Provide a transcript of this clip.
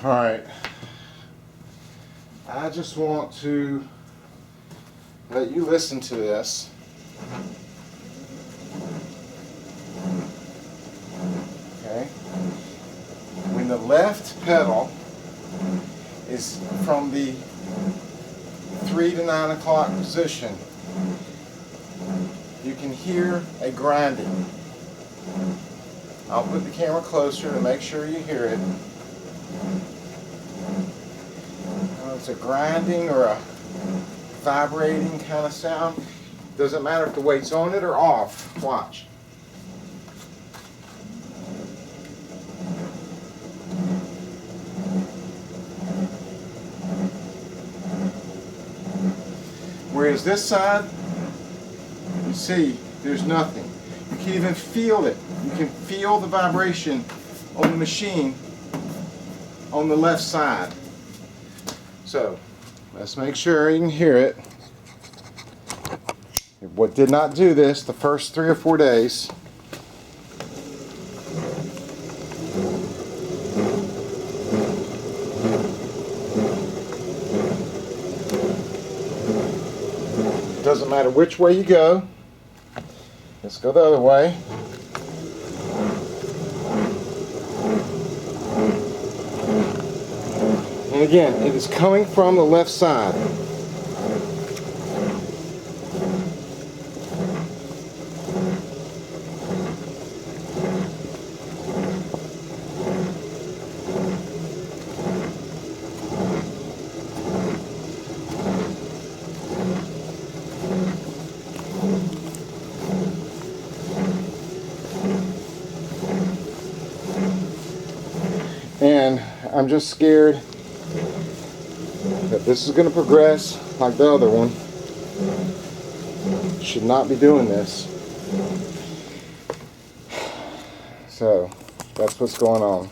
Alright, I just want to let you listen to this. Okay, when the left pedal is from the 3 to 9 o'clock position, you can hear a grinding. I'll put the camera closer to make sure you hear it. It's a grinding or a vibrating kind of sound. Doesn't matter if the weight's on it or off. Watch. Whereas this side, you see, there's nothing. You can even feel it. You can feel the vibration on the machine on the left side. So, let's make sure you can hear it. What did not do this the first 3 or 4 days. Doesn't matter which way you go. Let's go the other way. And again, it is coming from the left side. And I'm just scared that this is going to progress like the other one. Should not be doing this. So that's what's going on.